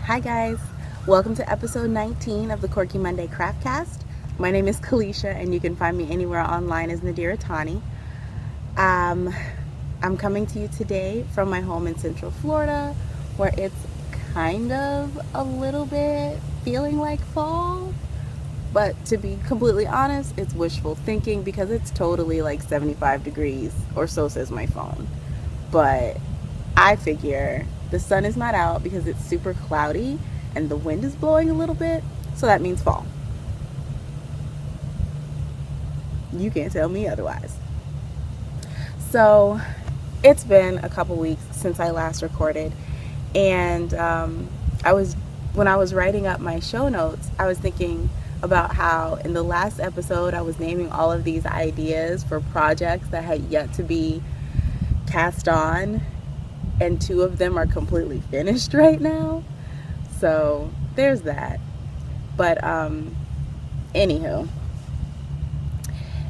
Hi guys, welcome to episode 19 of the Quirky Monday Craftcast. My name is Kalisha and you can find me anywhere online as Nadira Tani. I'm coming to you today from my home in Central Florida where it's kind of a little bit feeling like fall. But to be completely honest, it's wishful thinking because it's totally like 75 degrees, or so says my phone. But I figure the sun is not out because it's super cloudy and the wind is blowing a little bit, so that means fall. You can't tell me otherwise. So it's been a couple weeks since I last recorded, and when I was writing up my show notes, I was thinking about how in the last episode I was naming all of these ideas for projects that had yet to be cast on, and 2 of them are completely finished right now. So there's that. But anywho,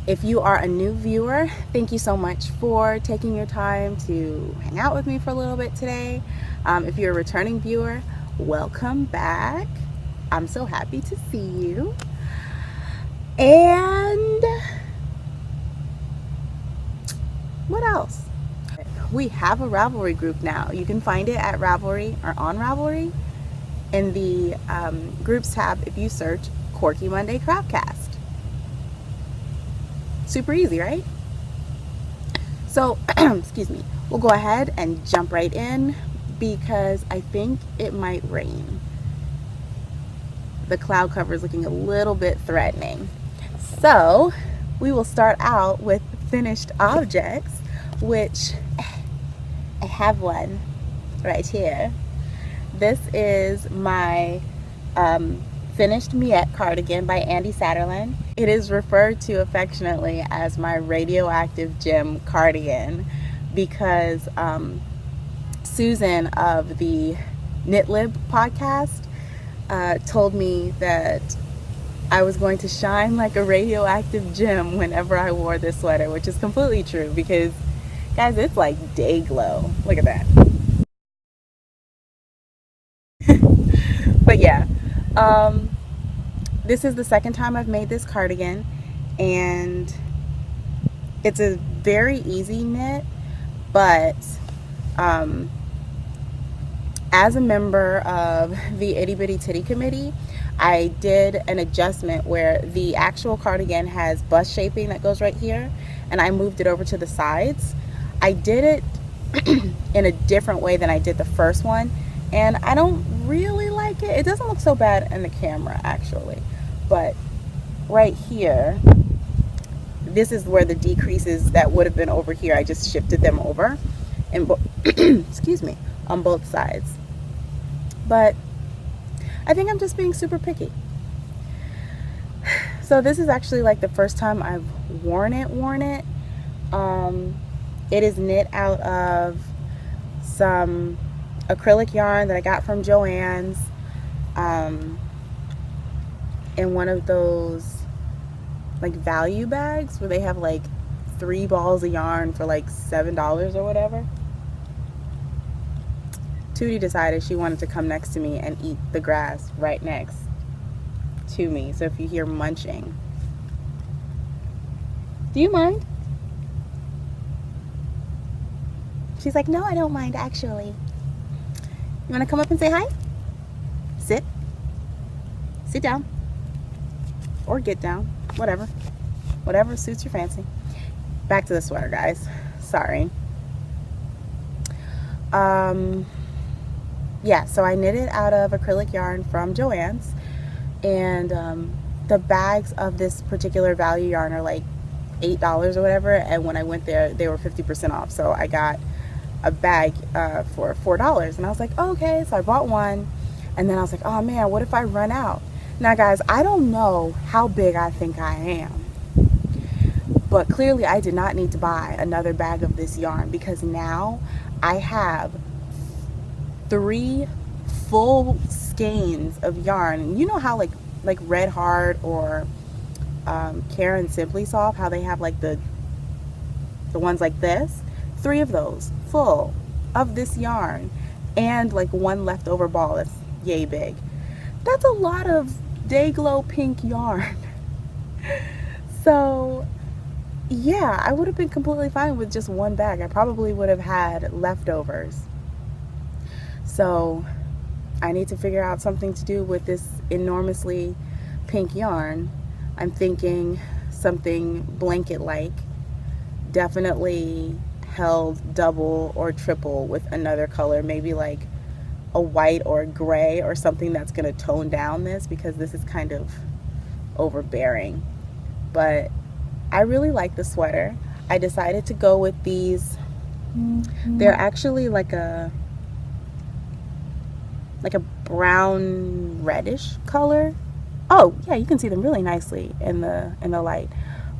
if you are a new viewer, thank you so much for taking your time to hang out with me for a little bit today. If you're a returning viewer, welcome back. I'm so happy to see you. And what else? We have a Ravelry group now. You can find it at Ravelry or on Ravelry in the groups tab if you search Quirky Monday Craftcast. Super easy, right? So, excuse me, we'll go ahead and jump right in because I think it might rain. The cloud cover is looking a little bit threatening. So, we will start out with finished objects, which I have one right here. This is my finished Miette cardigan by Andy Satterlund. It is referred to affectionately as my radioactive gem cardigan because Susan of the KnitLib podcast told me that I was going to shine like a radioactive gem whenever I wore this sweater, which is completely true because, guys, it's like day glow. Look at that. But yeah, this is the second time I've made this cardigan, and it's a very easy knit, but as a member of the Itty Bitty Titty Committee, I did an adjustment where the actual cardigan has bust shaping that goes right here, and I moved it over to the sides. I did it in a different way than I did the first one, and I don't really like it. It doesn't look so bad in the camera actually, but right here, this is where the decreases that would have been over here, I just shifted them over and excuse me, on both sides. But I think I'm just being super picky. So this is actually like the first time I've worn it. It is knit out of some acrylic yarn that I got from Joann's in one of those like value bags where they have like 3 balls of yarn for like $7 or whatever. Tootie decided she wanted to come next to me and eat the grass right next to me. So if you hear munching, do you mind? She's like, no, I don't mind actually. You want to come up and say hi? Sit. Sit down. Or get down. Whatever. Whatever suits your fancy. Back to the sweater, guys. Sorry. Yeah, so I knit it out of acrylic yarn from Joann's, and the bags of this particular value yarn are like $8 or whatever, and when I went there they were 50% off, so I got a bag for $4, and I was like, okay. So I bought one, and then I was like, oh man, what if I run out? Now guys, I don't know how big I think I am, but clearly I did not need to buy another bag of this yarn because now I have 3 full skeins of yarn. And you know how like Red Heart or Karen Simply Soft, how they have like the ones like this? 3 of those full of this yarn, and like 1 leftover ball that's yay big. That's a lot of day glow pink yarn. So yeah, I would have been completely fine with just one bag. I probably would have had leftovers. So I need to figure out something to do with this enormously pink yarn. I'm thinking something blanket-like, definitely held double or triple with another color, maybe like a white or a gray or something that's going to tone down this, because this is kind of overbearing. But I really like the sweater. I decided to go with these. They're actually like a brown reddish color. Oh yeah, you can see them really nicely in the light.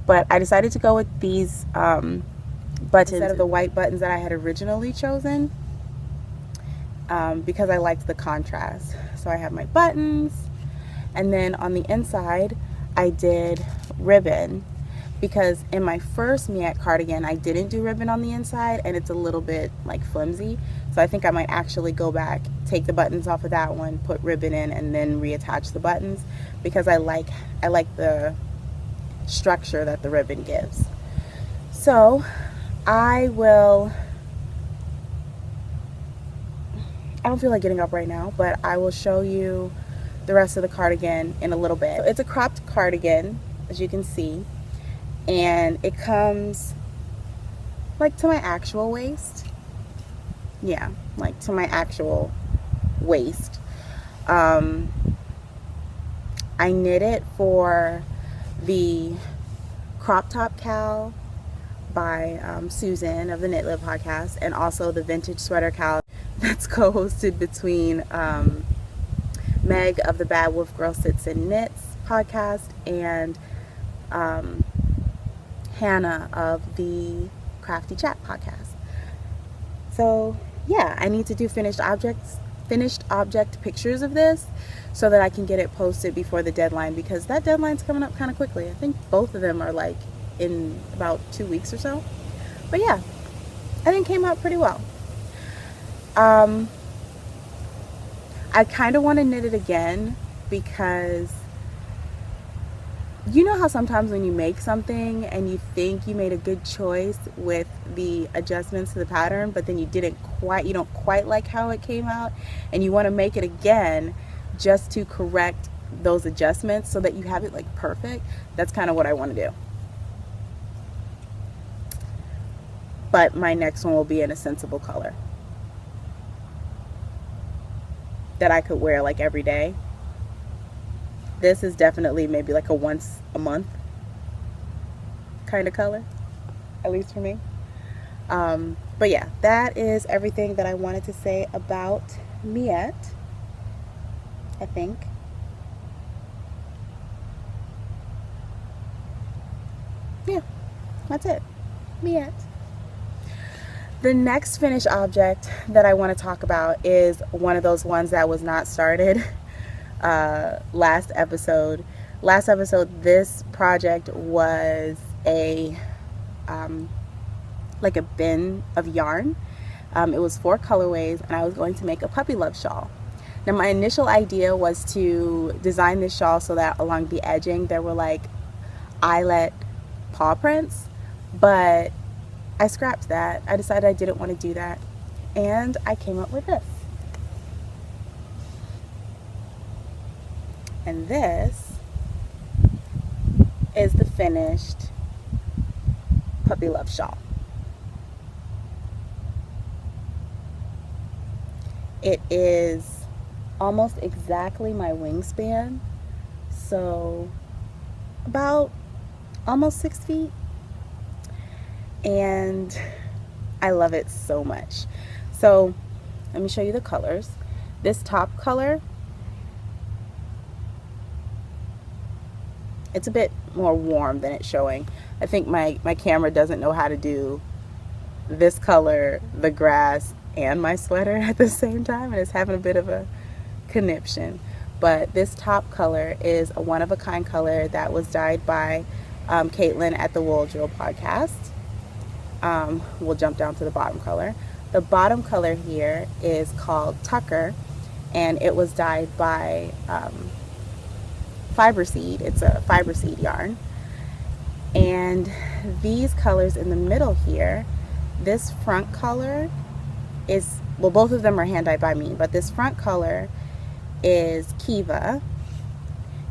But I decided to go with these buttons instead of the white buttons that I had originally chosen, because I liked the contrast. So I have my buttons, and then on the inside I did ribbon, because in my first Miette cardigan I didn't do ribbon on the inside and it's a little bit like flimsy. So I think I might actually go back, take the buttons off of that one, put ribbon in, and then reattach the buttons, because I like the structure that the ribbon gives. So I don't feel like getting up right now, but I will show you the rest of the cardigan in a little bit. So it's a cropped cardigan, as you can see, and it comes like to my actual waist. Yeah, like to my actual waist. I knit it for the Crop Top Cal by Susan of the Knit Live podcast, and also the Vintage Sweater Cal that's co-hosted between Meg of the Bad Wolf Girl Sits and Knits podcast and Hannah of the Crafty Chat podcast. So yeah, I need to do finished object pictures of this so that I can get it posted before the deadline, because that deadline's coming up kind of quickly. I think both of them are like in about 2 weeks or so. But yeah, I think it came out pretty well. I kind of want to knit it again, because you know how sometimes when you make something and you think you made a good choice with the adjustments to the pattern, but then you don't quite like how it came out, and you want to make it again just to correct those adjustments so that you have it like perfect. That's kind of what I want to do. But my next one will be in a sensible color that I could wear like every day. This is definitely maybe like a once a month kind of color, at least for me. But yeah, that is everything that I wanted to say about Miette, I think. Yeah, that's it. Miette. The next finished object that I want to talk about is one of those ones that was not started last episode. This project was a like a bin of yarn. It was 4 colorways, and I was going to make a puppy love shawl. Now my initial idea was to design this shawl so that along the edging there were like eyelet paw prints, but I scrapped that. I decided I didn't want to do that, and I came up with this. And this is the finished puppy love shawl. It is almost exactly my wingspan, so about almost 6 feet, and I love it so much. So let me show you the colors. This top color, it's a bit more warm than it's showing. I think my camera doesn't know how to do this color, the grass, and my sweater at the same time, and it's having a bit of a conniption. But this top color is a one-of-a-kind color that was dyed by Caitlin at the Wool Drill podcast. We'll jump down to the bottom color. The bottom color here is called Tucker, and it was dyed by fiber seed. It's a fiber seed yarn. And these colors in the middle here, this front color is, well, both of them are hand dyed by me, but this front color is Kiva,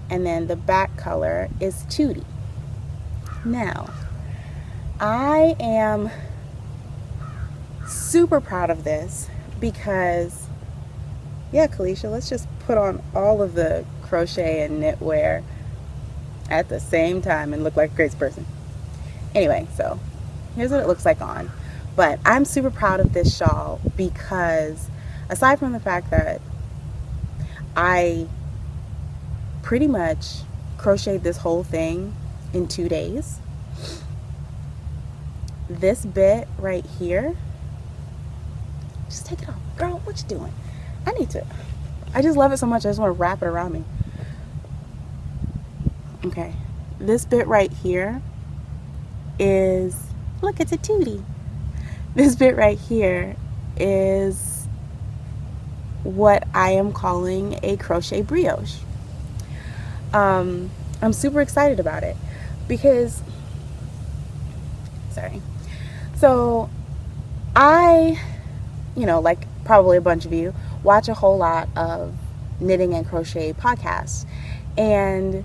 and then the back color is Tootie. Now, I am super proud of this because, yeah, Kalisha, let's just put on all of the crochet and knitwear at the same time and look like a crazy person. Anyway, so here's what it looks like on. But I'm super proud of this shawl because aside from the fact that I pretty much crocheted this whole thing in 2 days, this bit right here, just take it off. Girl, what you doing? I just love it so much I just want to wrap it around me. Okay, this bit right here is, look, it's a Tootie. This bit right here is what I am calling a crochet brioche. I'm super excited about it because, so I, like probably a bunch of you, watch a whole lot of knitting and crochet podcasts, and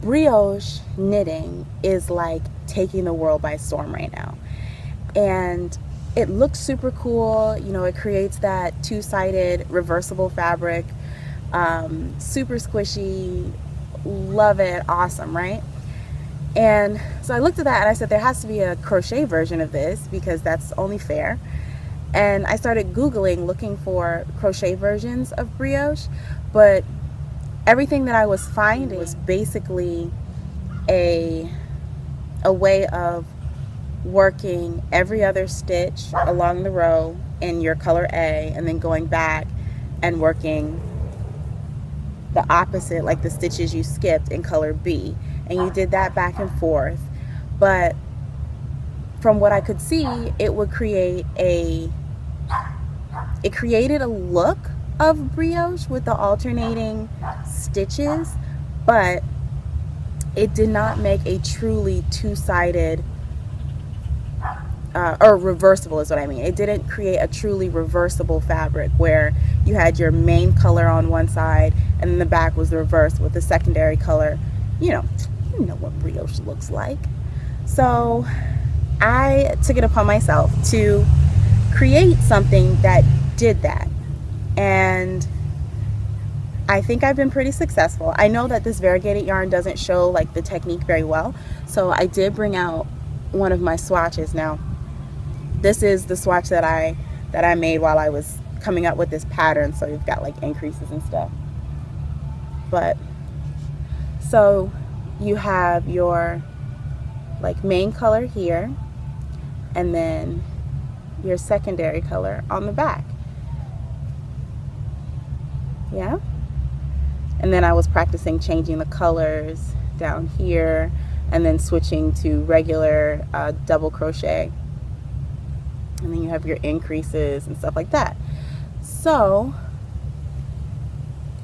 brioche knitting is like taking the world by storm right now. And it looks super cool. It creates that two-sided reversible fabric, super squishy, love it, awesome, right? And so I looked at that and I said there has to be a crochet version of this because that's only fair. And I started Googling looking for crochet versions of brioche, but everything that I was finding was basically a way of working every other stitch along the row in your color A and then going back and working the opposite, like the stitches you skipped, in color B, and you did that back and forth. But from what I could see, it would created a look of brioche with the alternating stitches, but it did not make a truly two-sided or reversible is what I mean. It didn't create a truly reversible fabric where you had your main color on one side and then the back was the reverse with the secondary color. You know what brioche looks like. So I took it upon myself to create something that did that, and I think I've been pretty successful. I know that this variegated yarn doesn't show like the technique very well, so I did bring out one of my swatches. Now this is the swatch that I made while I was coming up with this pattern, so you've got like increases and stuff. But so you have your like main color here and then your secondary color on the back. Yeah, and then I was practicing changing the colors down here and then switching to regular double crochet, and then you have your increases and stuff like that. So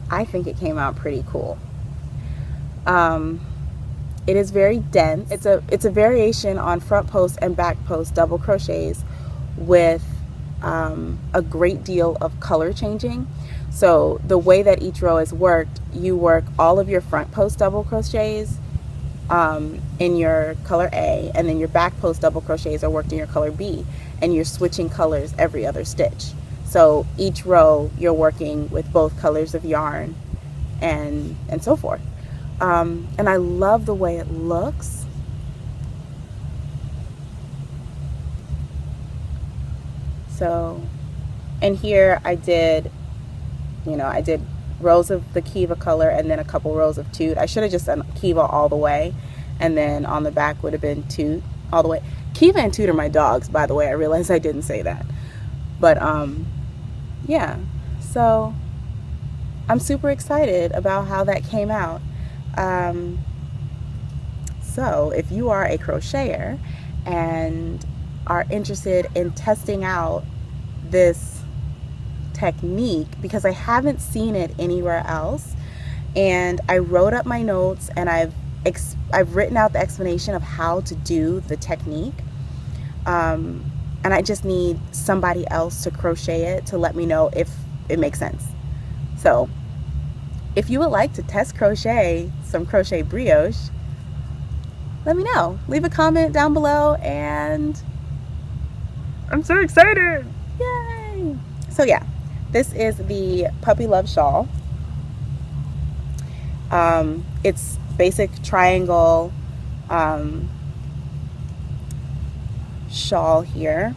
I think it came out pretty cool. It is very dense. It's a variation on front post and back post double crochets with a great deal of color changing. So the way that each row is worked, you work all of your front post double crochets in your color A, and then your back post double crochets are worked in your color B, and you're switching colors every other stitch. So each row you're working with both colors of yarn and so forth. And I love the way it looks. So, and here I did rows of the Kiva color and then a couple rows of Toot. I should have just done Kiva all the way, and then on the back would have been Toot all the way. Kiva and Toot are my dogs, by the way. I realized I didn't say that. But yeah, so I'm super excited about how that came out. So if you are a crocheter and are interested in testing out this technique because I haven't seen it anywhere else. And I wrote up my notes, and I've written out the explanation of how to do the technique. And I just need somebody else to crochet it to let me know if it makes sense. So if you would like to test crochet some crochet brioche, let me know. Leave a comment down below, and I'm so excited. Yay! So yeah, this is the Puppy Love shawl. It's basic triangle shawl here.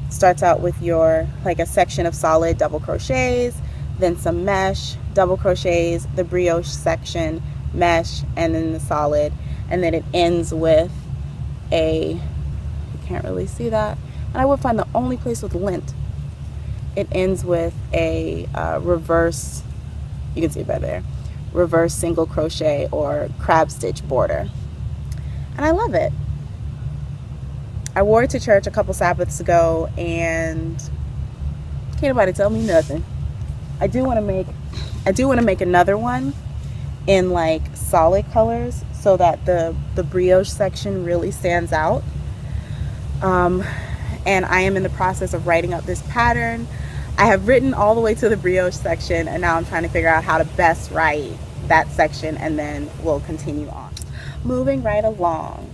Starts out with your like a section of solid double crochets, then some mesh, double crochets, the brioche section, mesh, and then the solid, and then it ends with a, you can't really see that, and I would find the only place with lint. It ends with a reverse, you can see it better there, reverse single crochet or crab stitch border, and I love it. I wore it to church a couple Sabbaths ago, and can't nobody tell me nothing. I do want to make another one in like solid colors so that the brioche section really stands out. And I am in the process of writing up this pattern. I have written all the way to the brioche section, and now I'm trying to figure out how to best write that section, and then we'll continue on. Moving right along.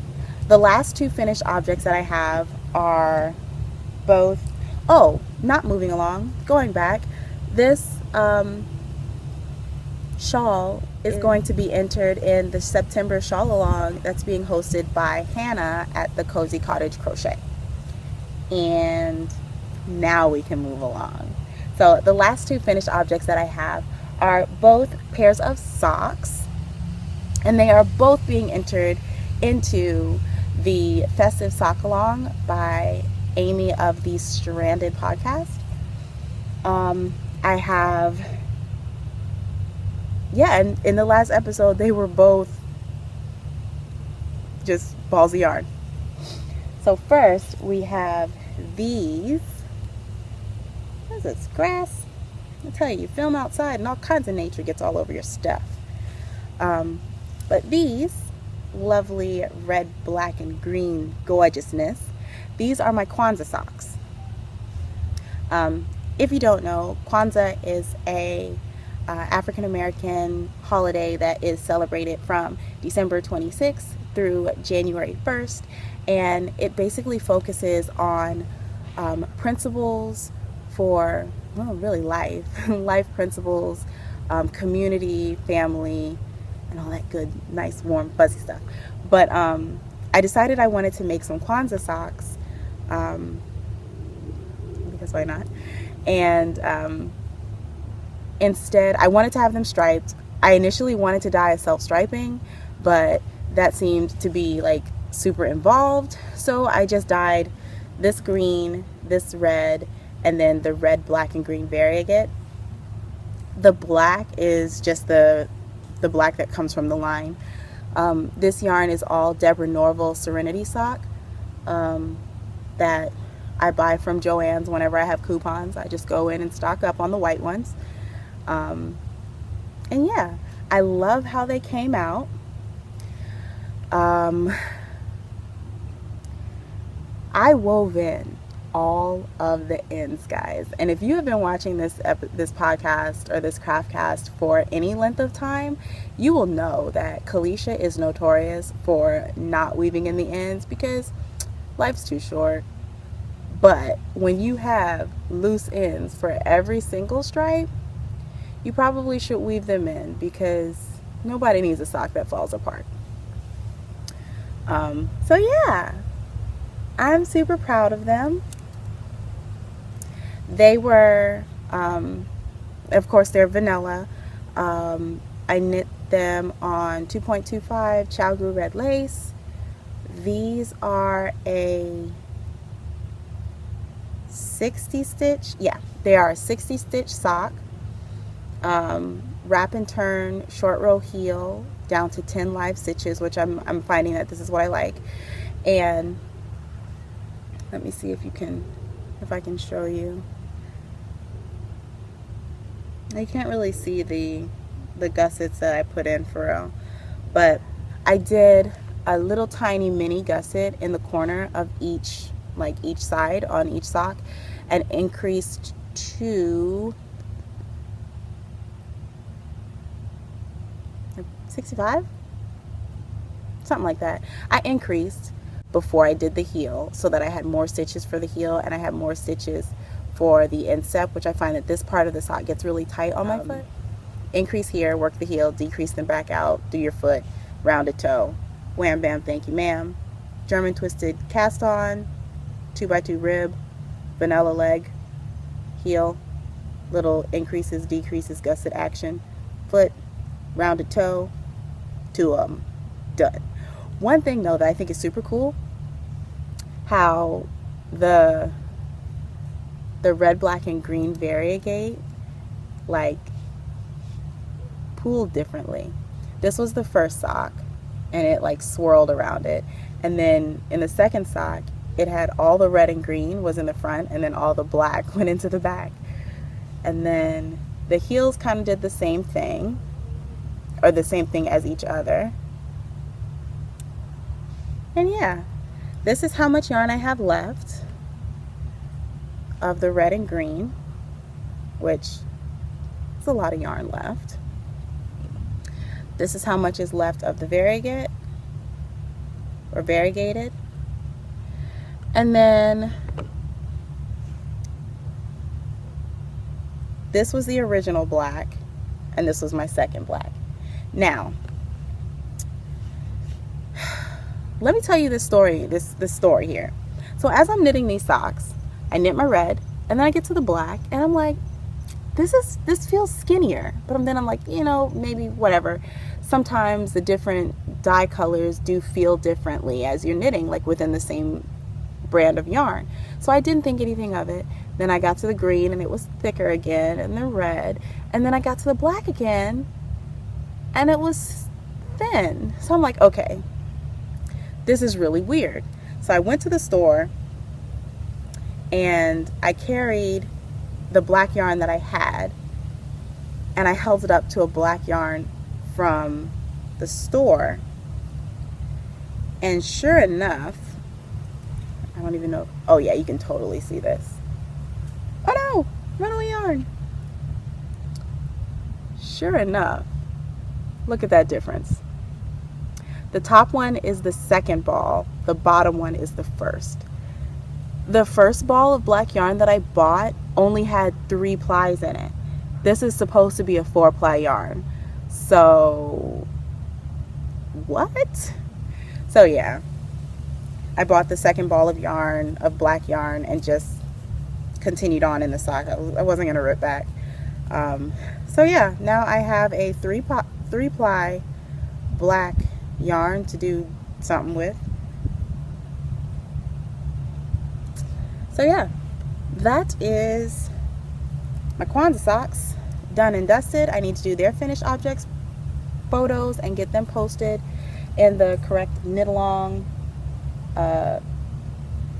The last two finished objects that I have are both, not moving along, going back. This shawl is going to be entered in the September shawl along that's being hosted by Hannah at the Cozy Cottage Crochet. And now we can move along. So the last two finished objects that I have are both pairs of socks, and they are both being entered into the festive sock along by Amy of the Stranded podcast. I have, and in the last episode they were both just balls of yarn. So first we have these. What is this, grass? I tell you, you film outside and all kinds of nature gets all over your stuff. But these lovely red, black, and green gorgeousness, these are my Kwanzaa socks. If you don't know, Kwanzaa is a African American holiday that is celebrated from December 26th through January 1st, and it basically focuses on principles for, well, really life principles, community, family, and all that good, nice, warm, fuzzy stuff. But I decided I wanted to make some Kwanzaa socks, because why not? And instead, I wanted to have them striped. I initially wanted to dye a self-striping, but that seemed to be like super involved, so I just dyed this green, this red, and then the red, black, and green variegate. The black is just the black that comes from the line. This yarn is all Deborah Norville Serenity sock that I buy from Joann's whenever I have coupons. I just go in and stock up on the white ones. And yeah, I love how they came out. I wove in all of the ends, guys, and if you have been watching this podcast or this Craftcast for any length of time, you will know that Kalisha is notorious for not weaving in the ends because life's too short. But when you have loose ends for every single stripe, you probably should weave them in, because nobody needs a sock that falls apart. So yeah, I'm super proud of them. They were, of course, they're vanilla. I knit them on 2.25 Chalgu red lace. These are a 60 stitch. Yeah, they are a 60 stitch sock. Wrap and turn short row heel down to 10 live stitches, which I'm finding that this is what I like. And let me see if I can show you. You can't really see the gussets that I put in for real, but I did a little tiny mini gusset in the corner of each side on each sock, and increased to 65, something like that. I increased before I did the heel so that I had more stitches for the heel, and I had more stitches for the instep, which I find that this part of the sock gets really tight on my foot. Increase here, work the heel, decrease them back out, do your foot, rounded toe, wham bam thank you ma'am, German twisted cast on, 2x2 rib, vanilla leg, heel, little increases, decreases, gusset action, foot, rounded toe, 2 of them, done. One thing though that I think is super cool, how the red, black, and green variegate like pooled differently. This was the first sock and it like swirled around it, and then in the second sock it had all the red and green was in the front, and then all the black went into the back. And then the heels kind of did the same thing, or the same thing as each other. And yeah, this is how much yarn I have left of the red and green, which is a lot of yarn left. This is how much is left of the variegate or variegated. And then this was the original black, and this was my second black. Now, let me tell you this story, this story here. So as I'm knitting these socks, I knit my red, and then I get to the black, and I'm like, this feels skinnier. But then I'm like, you know, maybe whatever. Sometimes the different dye colors do feel differently as you're knitting, like within the same brand of yarn. So I didn't think anything of it. Then I got to the green and it was thicker again, and the red, and then I got to the black again and it was thin. So I'm like, okay, this is really weird. So I went to the store and I carried the black yarn that I had and I held it up to a black yarn from the store, and sure enough, I don't even know, oh yeah, you can totally see this. Oh no, runaway yarn. Sure enough, look at that difference. The top one is the second ball, the bottom one is the first. The first ball of black yarn that I bought only had 3 plies in it. This is supposed to be a 4-ply yarn. So, what? So yeah, I bought the second ball of yarn, of black yarn, and just continued on in the sock. I wasn't gonna rip back. So yeah, now I have a 3-ply black yarn to do something with. So yeah, that is my Kwanzaa socks done and dusted. I need to do their finished objects photos and get them posted in the correct knit along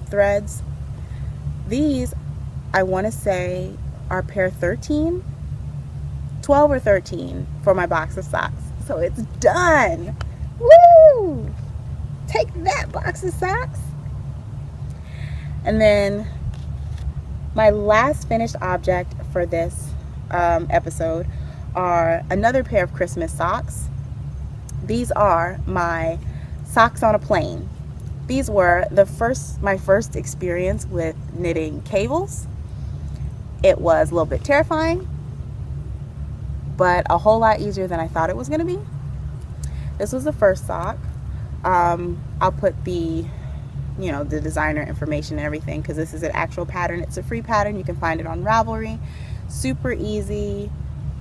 threads. These, I want to say, are pair 13, 12 or 13 for my box of socks. So it's done. Woo! Take that, box of socks. And then my last finished object for this episode are another pair of Christmas socks. These are my socks on a plane. These were my first experience with knitting cables. It was a little bit terrifying, but a whole lot easier than I thought it was going to be. This was the first sock. I'll put the designer information and everything, because this is an actual pattern. It's a free pattern. You can find it on Ravelry. Super easy.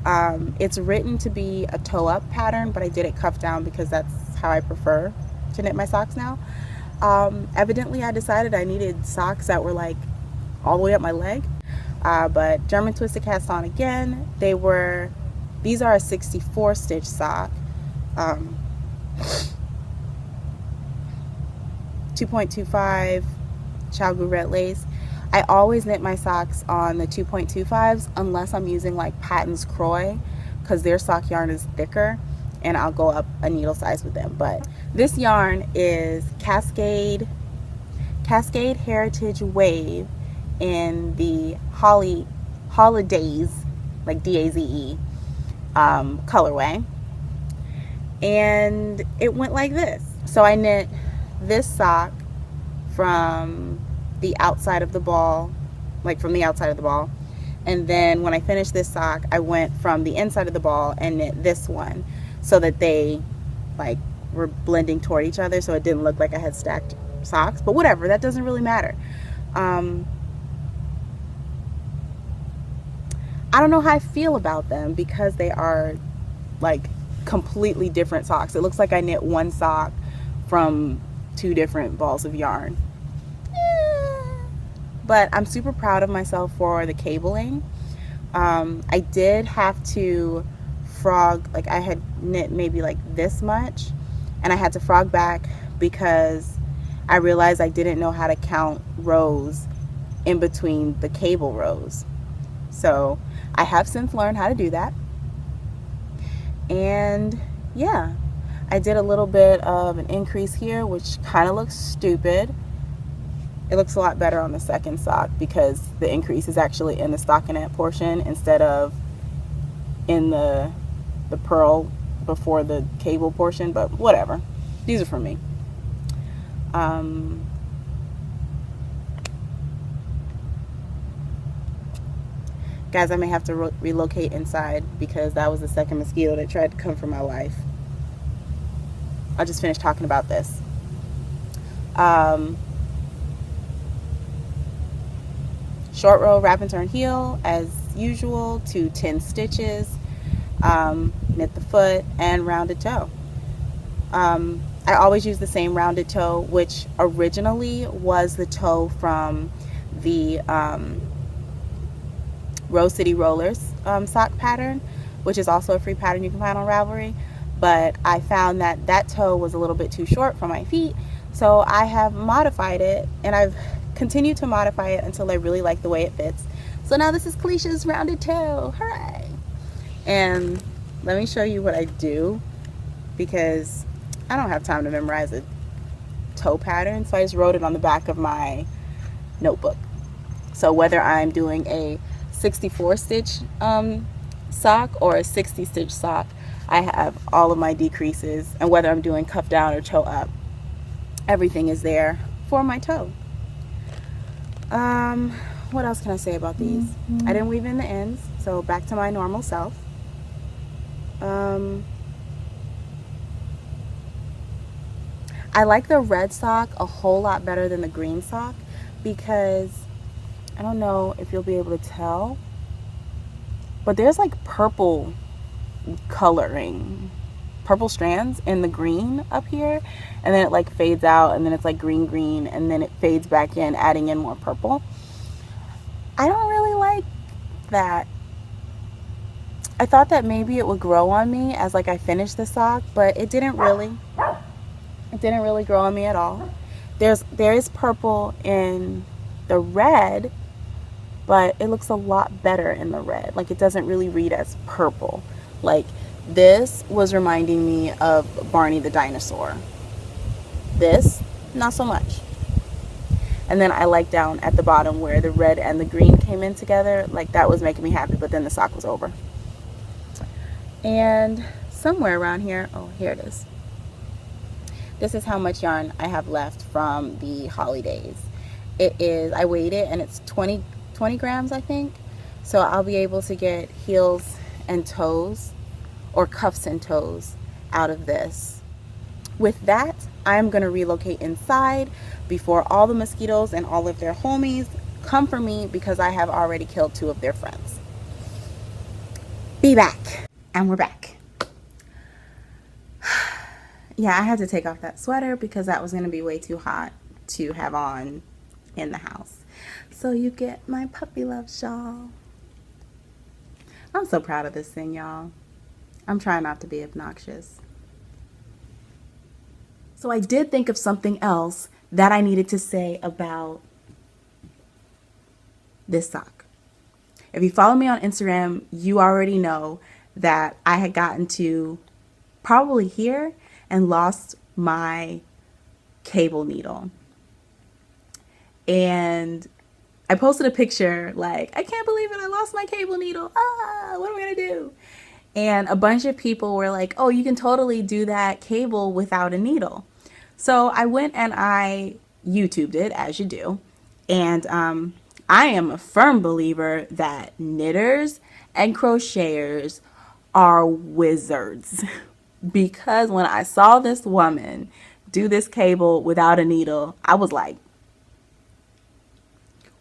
It's written to be a toe-up pattern, but I did it cuff down because that's how I prefer to knit my socks now. Evidently, I decided I needed socks that were like all the way up my leg. But German twisted cast on again. These are a 64 stitch sock. 2.25 Chalgu red lace. I always knit my socks on the 2.25s unless I'm using like Patton's Croy, because their sock yarn is thicker and I'll go up a needle size with them. But this yarn is Cascade Heritage Wave in the Holidays, like DAZE, colorway. And it went like this. So I knit this sock from the outside of the ball, like from the outside of the ball. And then when I finished this sock, I went from the inside of the ball and knit this one so that they like were blending toward each other, so it didn't look like I had stacked socks. But whatever, that doesn't really matter. I don't know how I feel about them because they are like completely different socks. It looks like I knit one sock from two different balls of yarn. But I'm super proud of myself for the cabling. I did have to frog, like I had knit maybe like this much, and I had to frog back because I realized I didn't know how to count rows in between the cable rows. So I have since learned how to do that. And yeah, I did a little bit of an increase here, which kind of looks stupid. It looks a lot better on the second sock because the increase is actually in the stockinette portion instead of in the purl before the cable portion, but whatever. These are for me. Guys, I may have to relocate inside because that was the second mosquito that tried to come for my life. I'll just finish talking about this. Short row wrap and turn heel as usual to 10 stitches, knit the foot and rounded toe. I always use the same rounded toe, which originally was the toe from the Rose City Rollers sock pattern, which is also a free pattern you can find on Ravelry. But I found that that toe was a little bit too short for my feet, so I have modified it, and I've continued to modify it until I really like the way it fits. So now this is Kalicia's rounded toe. Hooray! And let me show you what I do, because I don't have time to memorize a toe pattern, so I just wrote it on the back of my notebook. So whether I'm doing a 64 stitch sock or a 60 stitch sock, I have all of my decreases, and whether I'm doing cuff down or toe up, everything is there for my toe. What else can I say about these? I didn't weave in the ends, so back to my normal self. I like the red sock a whole lot better than the green sock because I don't know if you'll be able to tell, but there's like purple coloring, purple strands in the green up here, and then it like fades out, and then it's like green, and then it fades back in, adding in more purple. I don't really like that. I thought that maybe it would grow on me as like I finished the sock, but it didn't really. It didn't really grow on me at all. There is purple in the red, but it looks a lot better in the red. Like it doesn't really read as purple. Like this was reminding me of Barney the dinosaur. This, not so much. And then I like down at the bottom where the red and the green came in together. Like that was making me happy, but then the sock was over. And somewhere around here, oh, here it is. This is how much yarn I have left from the holidays. It is, I weighed it, and it's 20 grams, I think. So I'll be able to get heels and toes, or cuffs and toes, out of this. With that, I'm gonna relocate inside before all the mosquitoes and all of their homies come for me because I have already killed 2 of their friends. Be back. And we're back. Yeah, I had to take off that sweater because that was going to be way too hot to have on in the house. So you get my puppy love shawl. I'm so proud of this thing, y'all. I'm trying not to be obnoxious. So I did think of something else that I needed to say about this sock. If you follow me on Instagram, you already know that I had gotten to probably here and lost my cable needle. And I posted a picture like, I can't believe it, I lost my cable needle. What am I gonna do? And a bunch of people were like, oh, you can totally do that cable without a needle. So I went and I YouTubed it, as you do. And I am a firm believer that knitters and crocheters are wizards. Because when I saw this woman do this cable without a needle, I was like,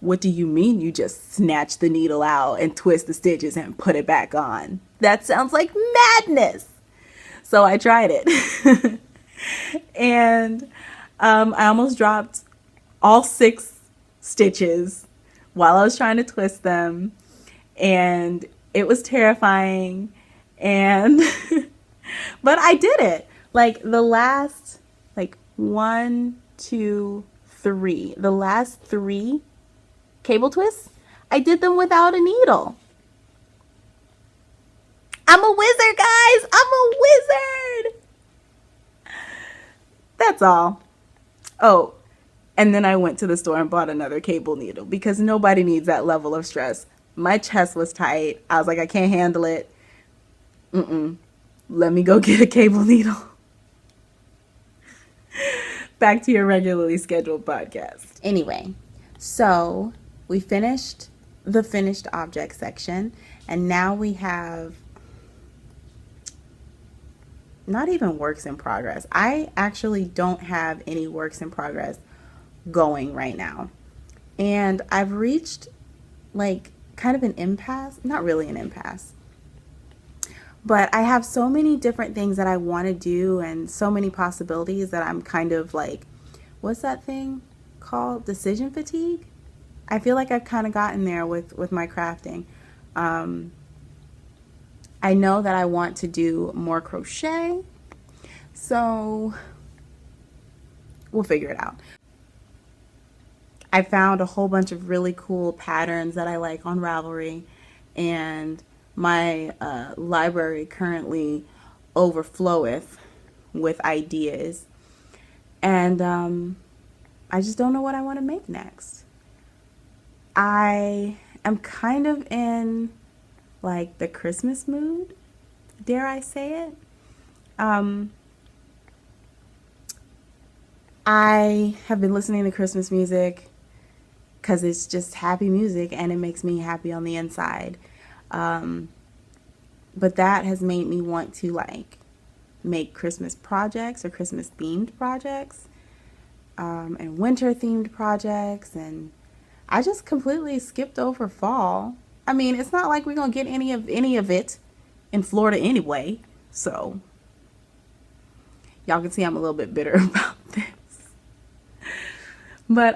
what do you mean you just snatch the needle out and twist the stitches and put it back on? That sounds like madness. So I tried it. And I almost dropped all 6 stitches while I was trying to twist them. And it was terrifying. And but I did it. Like the last, 1, 2, 3. The last 3 cable twists, I did them without a needle. I'm a wizard, guys. I'm a wizard. That's all. Oh, and then I went to the store and bought another cable needle because nobody needs that level of stress. My chest was tight. I was like, I can't handle it. Let me go get a cable needle. Back to your regularly scheduled podcast. Anyway, so we finished the finished object section, and now we have not even works in progress. I actually don't have any works in progress going right now. And I've reached kind of an impasse, not really an impasse, but I have so many different things that I want to do and so many possibilities that I'm kind of like, what's that thing called? Decision fatigue? I feel like I've kind of gotten there with my crafting. I know that I want to do more crochet, so we'll figure it out. I found a whole bunch of really cool patterns that I like on Ravelry, and my library currently overfloweth with ideas, and I just don't know what I want to make next. I am kind of in the Christmas mood, dare I say it. I have been listening to Christmas music because it's just happy music and it makes me happy on the inside. But that has made me want to make Christmas projects or Christmas themed projects, and winter themed projects, and I just completely skipped over fall. I mean, it's not like we're gonna get any of it in Florida anyway, so y'all can see I'm a little bit bitter about this. But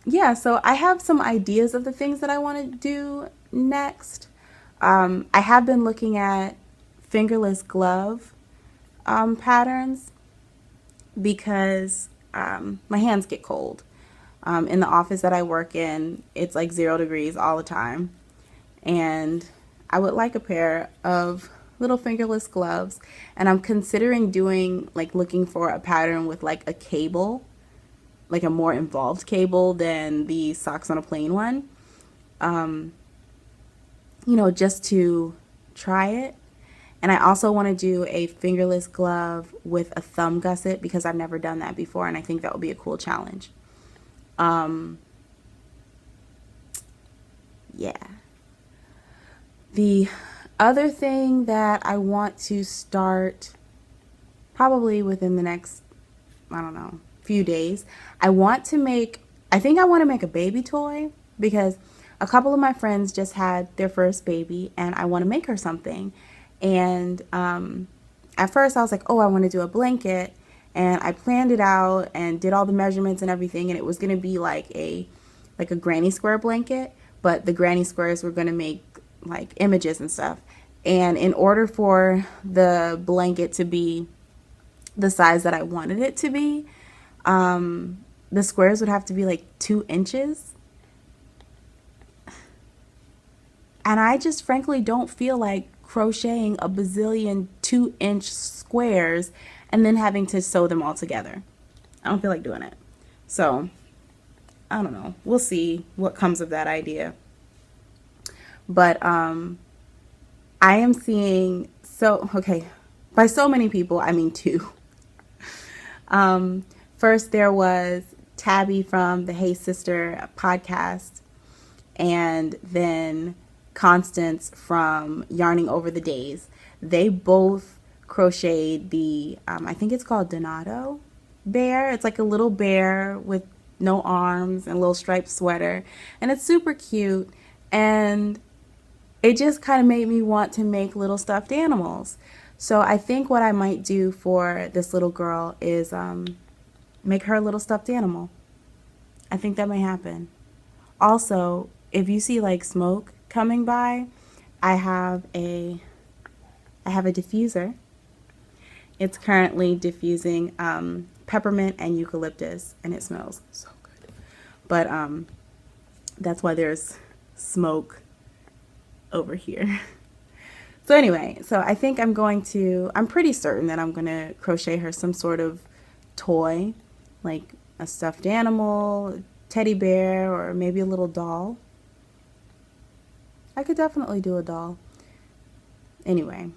yeah, so I have some ideas of the things that I want to do next. I have been looking at fingerless glove patterns because my hands get cold. In the office that I work in, it's 0 degrees all the time. And I would like a pair of little fingerless gloves. And I'm considering doing, looking for a pattern with a cable, a more involved cable than the socks on a plain one. Just to try it. And I also want to do a fingerless glove with a thumb gusset because I've never done that before, and I think that would be a cool challenge. Yeah. The other thing that I want to start probably within the next, few days, I think I want to make a baby toy because a couple of my friends just had their first baby and I want to make her something. And at first I was like, oh, I want to do a blanket, and I planned it out and did all the measurements and everything, and it was going to be like a granny square blanket, but the granny squares were going to make images and stuff. And in order for the blanket to be the size that I wanted it to be, the squares would have to be 2 inches. And I just frankly don't feel like crocheting a bazillion 2-inch squares and then having to sew them all together. I don't feel like doing it. So, I don't know. We'll see what comes of that idea. But I am seeing, okay, by so many people, I mean two. First, there was Tabby from the Hey Sister podcast, and then Constance from Yarning Over the Days. They both crocheted the, I think it's called Donato bear. It's like a little bear with no arms and a little striped sweater. And it's super cute. And it just kind of made me want to make little stuffed animals. So I think what I might do for this little girl is make her a little stuffed animal. I think that may happen. Also, if you see like smoke coming by, I have a diffuser. It's currently diffusing peppermint and eucalyptus, and it smells so good. But that's why there's smoke over here. So anyway, so I think I'm pretty certain that I'm going to crochet her some sort of toy, like a stuffed animal, teddy bear, or maybe a little doll. I could definitely do a doll. Anyway,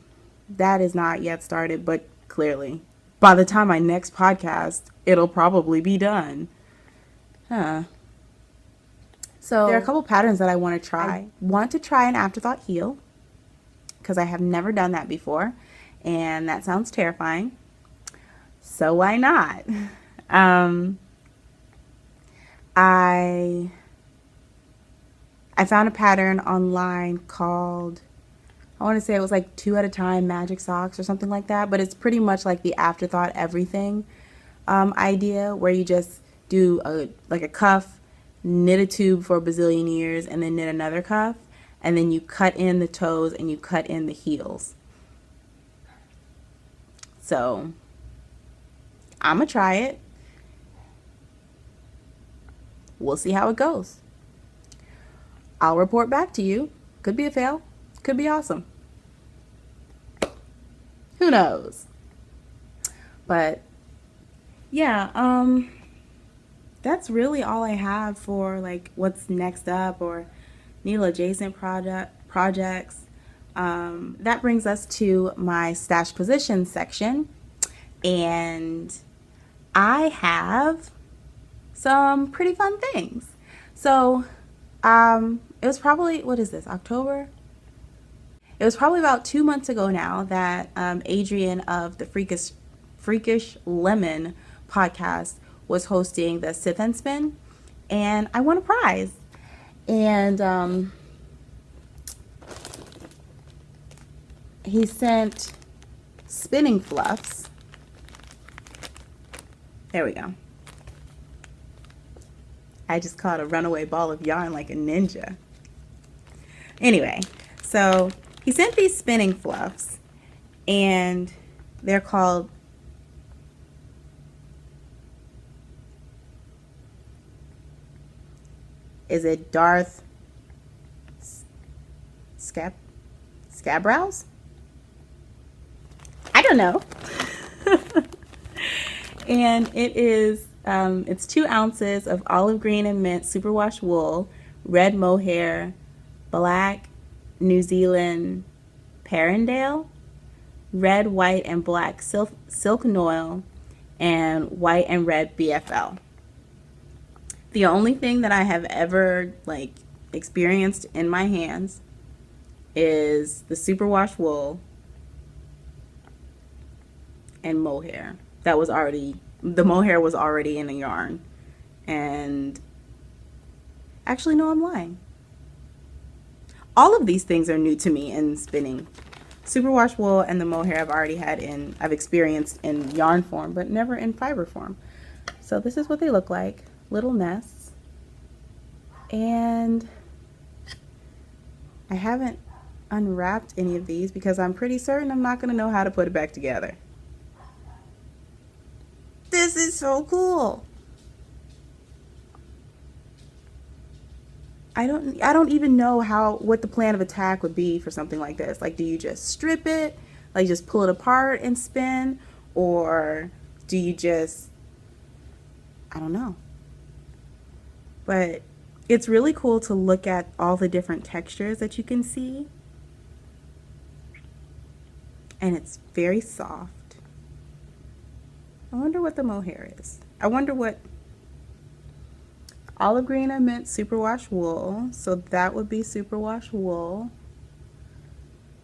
that is not yet started, but clearly, by the time my next podcast, it'll probably be done. So there are a couple patterns that I want to try. I want to try an afterthought heel, because I have never done that before, and that sounds terrifying. So why not? I found a pattern online called, I want to say it was like 2 at a time magic socks or something like that, but it's pretty much like the afterthought everything idea, where you just do like a cuff, knit a tube for a bazillion years, and then knit another cuff, and then you cut in the toes and you cut in the heels. So I'm gonna try it. We'll see how it goes. I'll report back to you. Could be a fail, could be awesome. Who knows? But yeah, that's really all I have for like what's next up or needle adjacent projects. That brings us to my stash position section, and I have some pretty fun things. So it was probably, what is this, October? It was probably about 2 months ago now that Adrian of the Freakish Lemon podcast was hosting the Sith and Spin, and I won a prize. And he sent spinning fluffs. There we go. I just caught a runaway ball of yarn like a ninja. Anyway, so he sent these spinning fluffs, and they're called is it Darth Scabrows? I don't know. And it is it's 2 ounces of olive green and mint superwash wool, red mohair, black New Zealand Perendale, red, white, and black silk noil, and white and red BFL. The only thing that I have ever like experienced in my hands is the superwash wool and mohair. The mohair was already in the yarn. And actually, no, I'm lying. All of these things are new to me in spinning. Superwash wool and the mohair I've experienced in yarn form, but never in fiber form. So this is what they look like, little nests. And I haven't unwrapped any of these because I'm pretty certain I'm not going to know how to put it back together. This is so cool. I don't even know what the plan of attack would be for something like this. Like, do you just strip it, like just pull it apart and spin, or do you just, I don't know. But it's really cool to look at all the different textures that you can see. And it's very soft. I wonder what the mohair is. I wonder what olive green, I meant superwash wool, so that would be superwash wool.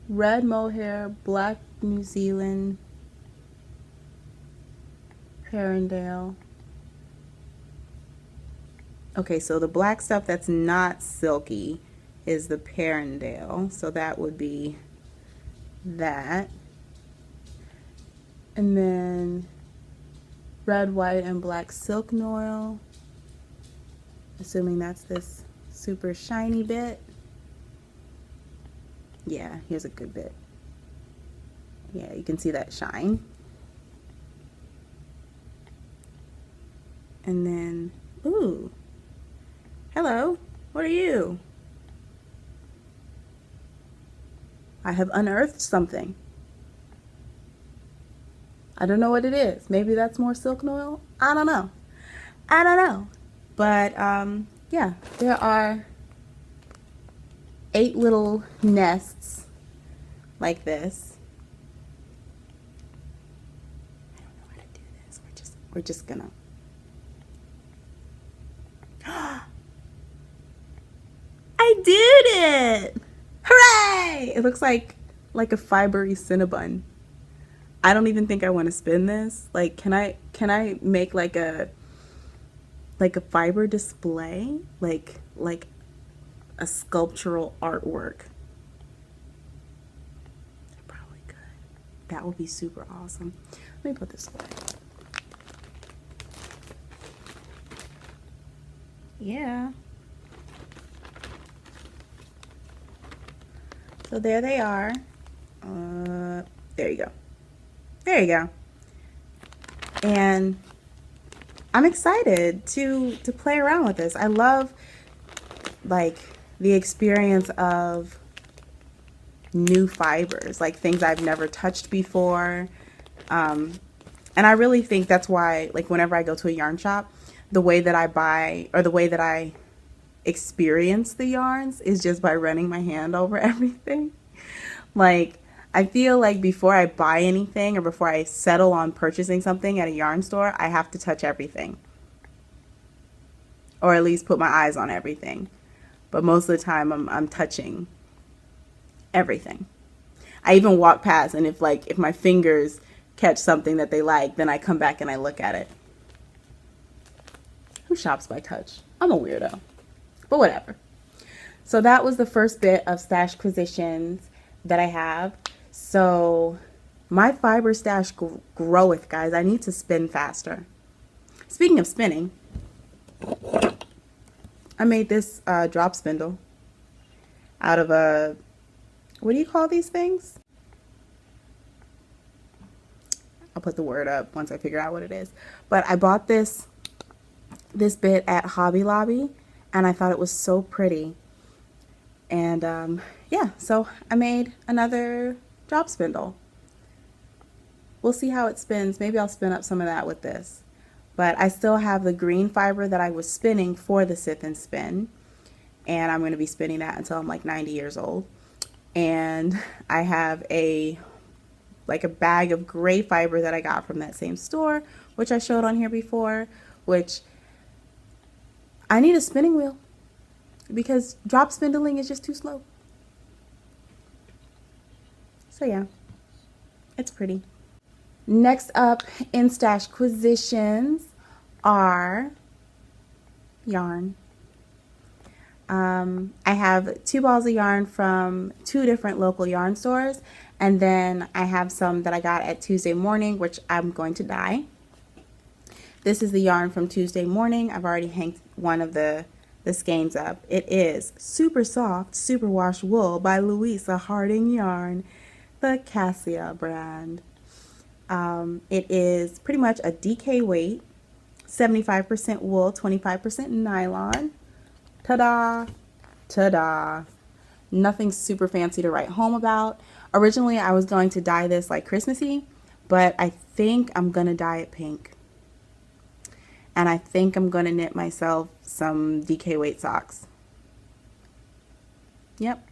Red mohair, black New Zealand, Perendale. Okay, so the black stuff that's not silky is the Perendale, so that would be that. And then red, white, and black silk noil. Assuming that's this super shiny bit. Yeah, here's a good bit. Yeah, you can see that shine. And then, ooh, hello, what are you? I have unearthed something. I don't know what it is. Maybe that's more silk noil? I don't know. I don't know. But yeah, there are 8 little nests like this. I don't know how to do this. We're just gonna. I did it! Hooray! It looks like a fibery Cinnabon. I don't even think I want to spin this. Like, can I make like a fiber display, like a sculptural artwork? I probably could. That would be super awesome. Let me put this away. Yeah. So there they are. There you go. There you go. And I'm excited to play around with this. I love like the experience of new fibers, like things I've never touched before. And I really think that's why, like, whenever I go to a yarn shop, the way that I buy, or the way that I experience the yarns, is just by running my hand over everything. Like, I feel like before I buy anything, or before I settle on purchasing something at a yarn store, I have to touch everything. Or at least put my eyes on everything. But most of the time I'm touching everything. I even walk past, and if my fingers catch something that they like, then I come back and I look at it. Who shops by touch? I'm a weirdo. But whatever. So that was the first bit of stash acquisitions that I have. So my fiber stash groweth, guys. I need to spin faster. Speaking of spinning, I made this drop spindle out of a, what do you call these things? I'll put the word up once I figure out what it is. But I bought this bit at Hobby Lobby, and I thought it was so pretty. And yeah, so I made another drop spindle. We'll see how it spins. Maybe I'll spin up some of that with this. But I still have the green fiber that I was spinning for the Sith and Spin. And I'm going to be spinning that until I'm like 90 years old. And I have a bag of gray fiber that I got from that same store, which I showed on here before, which I need a spinning wheel because drop spindling is just too slow. So yeah, it's pretty. Next up in stash acquisitions are yarn. I have 2 balls of yarn from 2 different local yarn stores, and then I have some that I got at Tuesday Morning, which I'm going to dye. This is the yarn from Tuesday Morning. I've already hanged one of the skeins up. It is Super Soft Superwash Wool by Louisa Harding Yarn, the Cassia brand. It is pretty much a DK weight, 75% wool, 25% nylon. Ta-da! Ta-da. Nothing super fancy to write home about. Originally, I was going to dye this like Christmassy, but I think I'm going to dye it pink. And I think I'm going to knit myself some DK weight socks. Yep.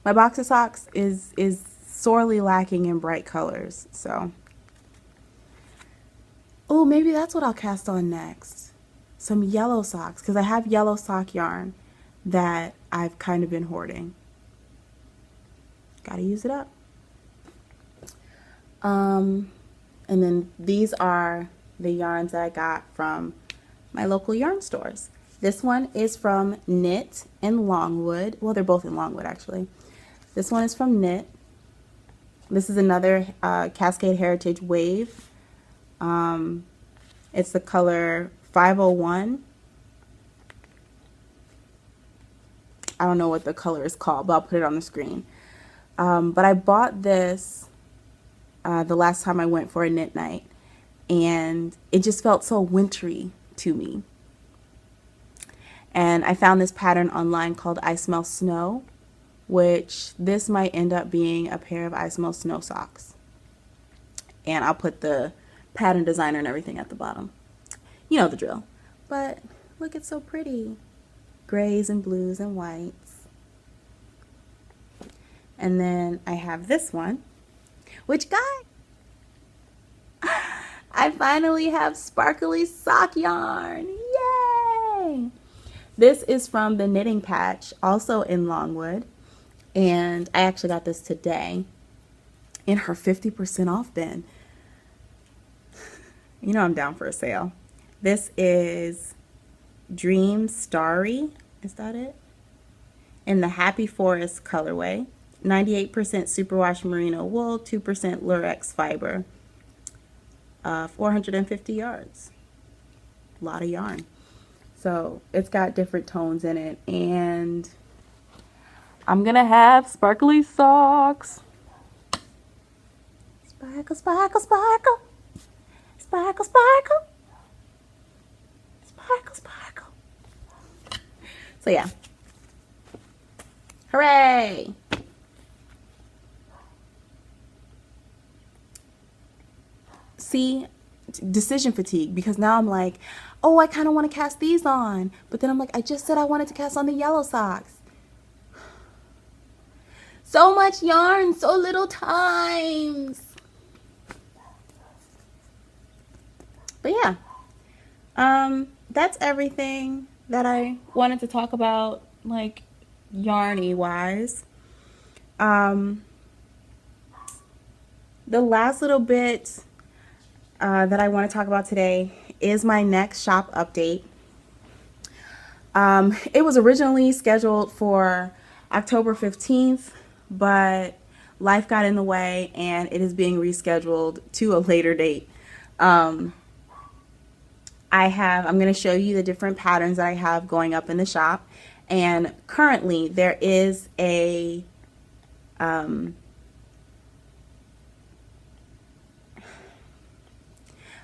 My box of socks is sorely lacking in bright colors, so. Oh, maybe that's what I'll cast on next. Some yellow socks, because I have yellow sock yarn that I've kind of been hoarding. Gotta use it up. And then these are the yarns that I got from my local yarn stores. This one is from Knit in Longwood. Well, they're both in Longwood, actually. This one is from Knit. This is another Cascade Heritage Wave. It's the color 501. I don't know what the color is called, but I'll put it on the screen. But I bought this the last time I went for a knit night, and it just felt so wintry to me. And I found this pattern online called I Smell Snow, which this might end up being a pair of I Smell Snow socks. And I'll put the pattern designer and everything at the bottom. You know the drill. But look, it's so pretty. Grays and blues and whites. And then I have this one, which, guys, I finally have sparkly sock yarn. Yay! This is from the Knitting Patch, also in Longwood. And I actually got this today in her 50% off bin. You know I'm down for a sale. This is Dream Starry. Is that it? In the Happy Forest colorway. 98% superwash merino wool, 2% lurex fiber. 450 yards. A lot of yarn. So it's got different tones in it, and I'm gonna have sparkly socks. Sparkle, sparkle, sparkle. Sparkle, sparkle. Sparkle, sparkle. So yeah. Hooray! See, decision fatigue, because now I'm like, oh, I kind of want to cast these on, but then I'm like, I just said I wanted to cast on the yellow socks. So much yarn, so little times. But yeah, that's everything that I wanted to talk about, like, yarny wise. The last little bit that I want to talk about today is my next shop update. It was originally scheduled for October 15th, but life got in the way and it is being rescheduled to a later date. I'm going to show you the different patterns that I have going up in the shop, and currently there is a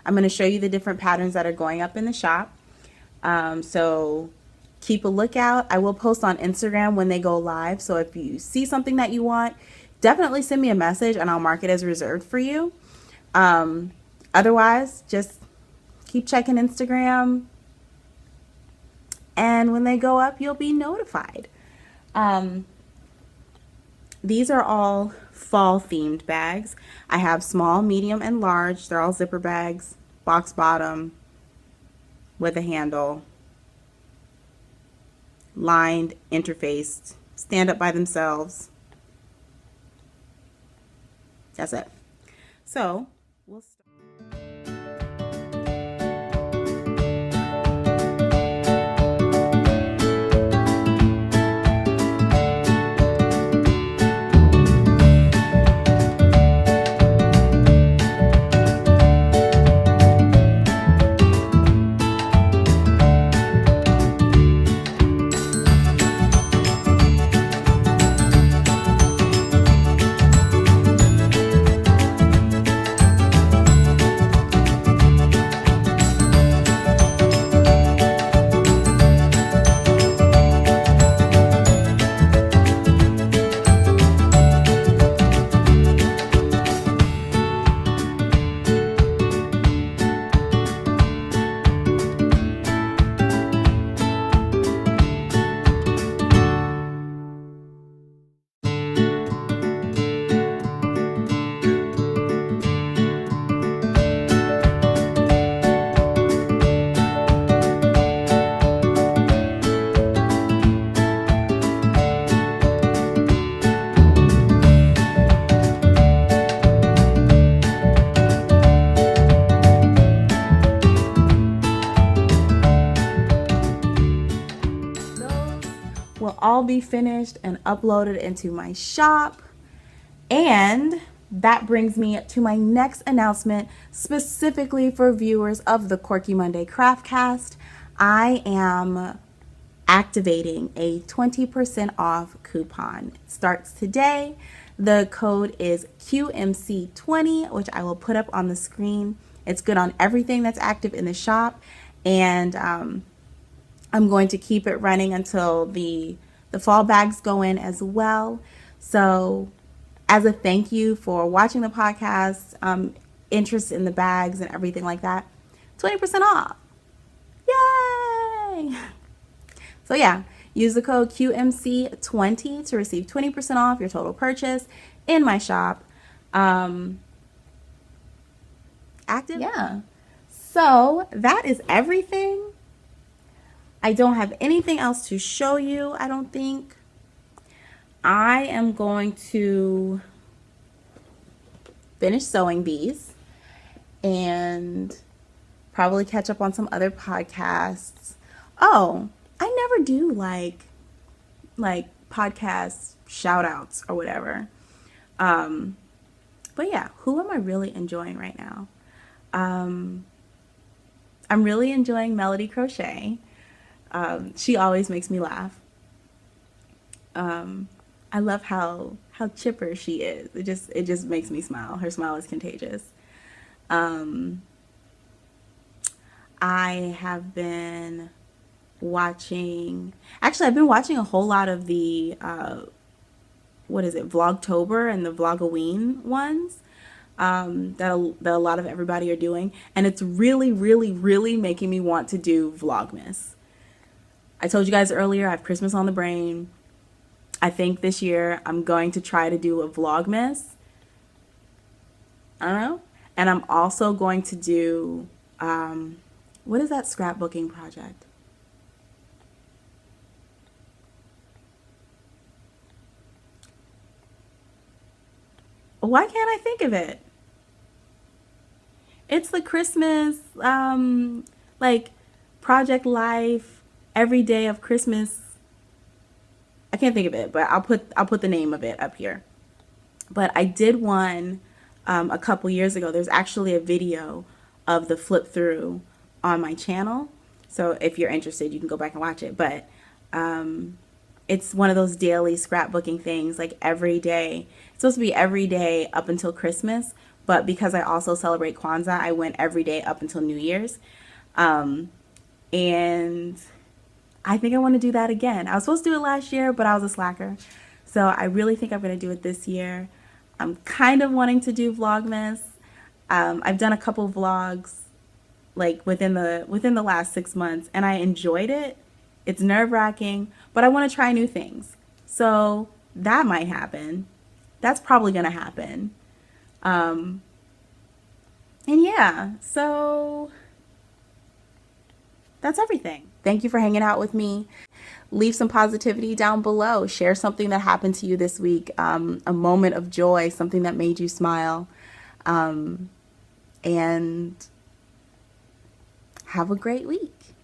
I'm going to show you the different patterns that are going up in the shop. So keep a lookout. I will post on Instagram when they go live. So if you see something that you want, definitely send me a message and I'll mark it as reserved for you. Otherwise, just keep checking Instagram. And when they go up, you'll be notified. These are all fall themed bags. I have small, medium, and large. They're all zipper bags, box bottom with a handle, lined, interfaced, stand up by themselves. That's it. So we'll start. will all be finished and uploaded into my shop. And that brings me to my next announcement, specifically for viewers of the Quirky Monday Craftcast. I am activating a 20% off coupon. It starts today. The code is QMC20, which I will put up on the screen. It's good on everything that's active in the shop, and I'm going to keep it running until the fall bags go in as well. So as a thank you for watching the podcast, interest in the bags and everything like that, 20% off. Yay! So yeah, use the code QMC20 to receive 20% off your total purchase in my shop. Active? Yeah. So that is everything. I don't have anything else to show you, I don't think. I am going to finish sewing these and probably catch up on some other podcasts. Oh, I never do like podcast shout outs or whatever. But yeah, who am I really enjoying right now? I'm really enjoying Melody Crochet. She always makes me laugh. I love how chipper she is. It just makes me smile. Her smile is contagious. I have been watching, actually I've been watching a whole lot of the Vlogtober and the Vlogoween ones that a lot of everybody are doing, and it's really making me want to do Vlogmas. I told you guys earlier I have Christmas on the brain. I think this year I'm going to try to do a Vlogmas. I don't know. And I'm also going to do what is that scrapbooking project? Why can't I think of it? It's the Christmas, like Project Life, every day of Christmas. I can't think of it, but I'll put the name of it up here. But I did one a couple years ago. There's actually a video of the flip through on my channel. So if you're interested, you can go back and watch it. But it's one of those daily scrapbooking things, like every day. It's supposed to be every day up until Christmas, but because I also celebrate Kwanzaa, I went every day up until New Year's. And I think I want to do that again. I was supposed to do it last year, but I was a slacker. So I really think I'm going to do it this year. I'm kind of wanting to do Vlogmas. I've done a couple vlogs like within the last 6 months, and I enjoyed it. It's nerve-wracking, but I want to try new things. So that might happen. That's probably going to happen. And yeah, so that's everything. Thank you for hanging out with me. Leave some positivity down below. Share something that happened to you this week, a moment of joy, something that made you smile. And have a great week.